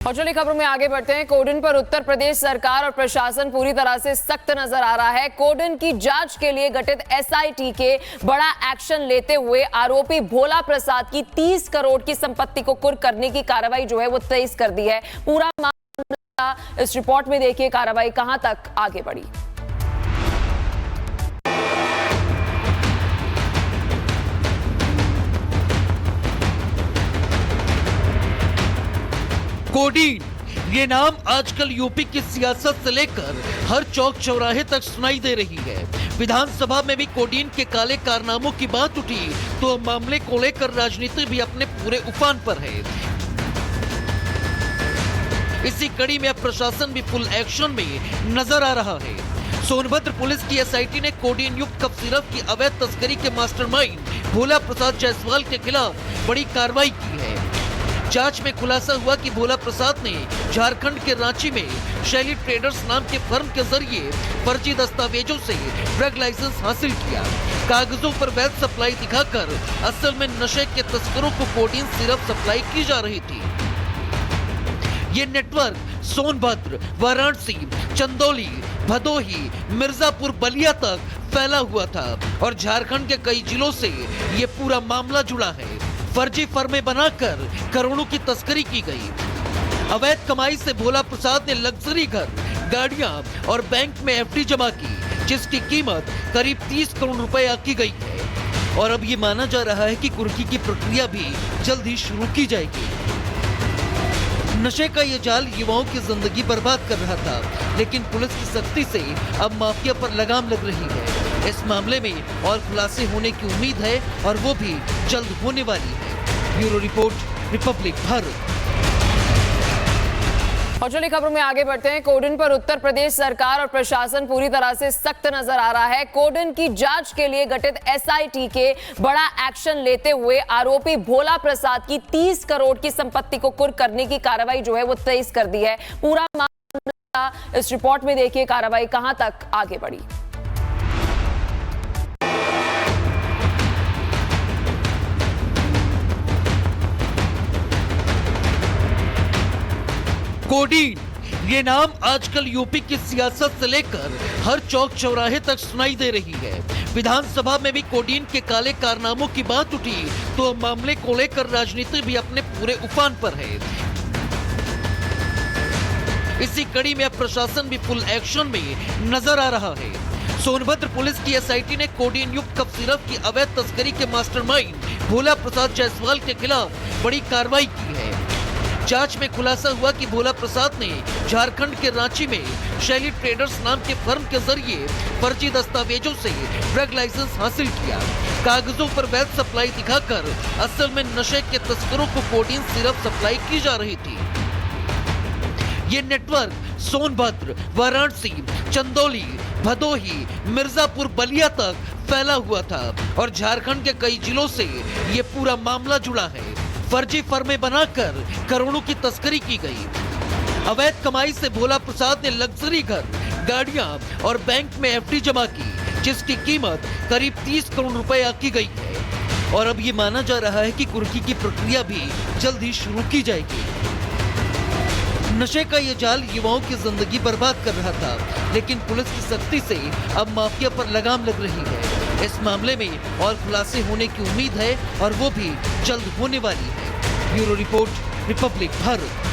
और चलिए खबरों में आगे बढ़ते हैं। कोडिन पर उत्तर प्रदेश सरकार और प्रशासन पूरी तरह से सख्त नजर आ रहा है। कोडिन की जांच के लिए गठित एसआईटी के बड़ा एक्शन लेते हुए आरोपी भोला प्रसाद की 30 करोड़ की संपत्ति को कुर्क करने की कार्रवाई जो है वो तेज कर दी है। पूरा मामला इस रिपोर्ट में देखिए, कार्रवाई कहां तक आगे बढ़ी। कोडीन, ये नाम आजकल यूपी की सियासत से लेकर हर चौक चौराहे तक सुनाई दे रही है। विधानसभा में भी कोडीन के काले कारनामों की बात उठी तो मामले को लेकर राजनीति भी अपने पूरे उफान पर है। इसी कड़ी में अब प्रशासन भी फुल एक्शन में नजर आ रहा है। सोनभद्र पुलिस की एसआईटी ने कोडीन युक्त कफ सिरप की अवैध तस्करी के मास्टरमाइंड भोला प्रसाद जायसवाल के खिलाफ बड़ी कार्रवाई की है। जांच में खुलासा हुआ कि भोला प्रसाद ने झारखंड के रांची में शैली ट्रेडर्स नाम के फर्म के जरिए फर्जी दस्तावेजों से ड्रग लाइसेंस हासिल किया। कागजों पर वैध सप्लाई दिखाकर असल में नशे के तस्करों को कोडीन सिरप सप्लाई की जा रही थी। ये नेटवर्क सोनभद्र, वाराणसी, चंदौली, भदोही, मिर्जापुर, बलिया तक फैला हुआ था और झारखंड के कई जिलों से ये पूरा मामला जुड़ा है। फर्जी फर्में बनाकर करोड़ों की तस्करी की गई। अवैध कमाई से भोला प्रसाद ने लग्जरी घर, गाड़ियां और बैंक में एफडी जमा की, जिसकी कीमत करीब 30 करोड़ रुपए आकी गई है। और अब ये माना जा रहा है कि कुर्की की प्रक्रिया भी जल्द ही शुरू की जाएगी। नशे का ये जाल युवाओं की जिंदगी बर्बाद कर रहा था, लेकिन पुलिस की सख्ती से अब माफिया पर लगाम लग रही है। इस मामले में और खुलासे होने की उम्मीद है और वो भी जल्द होने वाली है। Bureau report, Republic Bharat. और चलिए खबरों में आगे बढ़ते हैं। कोडिन पर उत्तर प्रदेश सरकार और प्रशासन पूरी तरह से सख्त नजर आ रहा है। कोडिन की जांच के लिए गठित एसआईटी के बड़ा एक्शन लेते हुए आरोपी भोला प्रसाद की 30 करोड़ की संपत्ति को कुर्क करने की कार्रवाई जो है वो तेज कर दी है। पूरा मामला इस रिपोर्ट में देखिए, कार्रवाई कहां तक आगे बढ़ी। कोडीन, ये नाम आजकल यूपी की सियासत से लेकर हर चौक चौराहे तक सुनाई दे रही है। विधानसभा में भी कोडीन के काले कारनामों की बात उठी तो मामले को लेकर राजनीति भी अपने पूरे उफान पर है। इसी कड़ी में अब प्रशासन भी फुल एक्शन में नजर आ रहा है। सोनभद्र पुलिस की एसआईटी ने कोडीन युक्त कफ सिरप की अवैध तस्करी के मास्टरमाइंड भोला प्रसाद जायसवाल के खिलाफ बड़ी कार्रवाई की है। जांच में खुलासा हुआ कि भोला प्रसाद ने झारखंड के रांची में शैली ट्रेडर्स नाम के फर्म के जरिए फर्जी दस्तावेजों से ड्रग लाइसेंस हासिल किया। कागजों पर वैध सप्लाई दिखाकर असल में नशे के तस्करों को कोडीन सिरप सप्लाई की जा रही थी। ये नेटवर्क सोनभद्र, वाराणसी, चंदौली, भदोही, मिर्जापुर, बलिया तक फैला हुआ था और झारखंड के कई जिलों से ये पूरा मामला जुड़ा है। फर्जी फर्में बनाकर करोड़ों की तस्करी की गई। अवैध कमाई से भोला प्रसाद ने लग्जरी घर, गाड़ियां और बैंक में एफडी जमा की, जिसकी कीमत करीब 30 करोड़ रुपए आकी गई है। और अब ये माना जा रहा है कि कुर्की की प्रक्रिया भी जल्द ही शुरू की जाएगी। नशे का ये जाल युवाओं की जिंदगी बर्बाद कर रहा था, लेकिन पुलिस की सख्ती से अब माफिया पर लगाम लग रही है। इस मामले में और खुलासे होने की उम्मीद है और वो भी जल्द होने वाली है। Bureau report, Republic Bharat.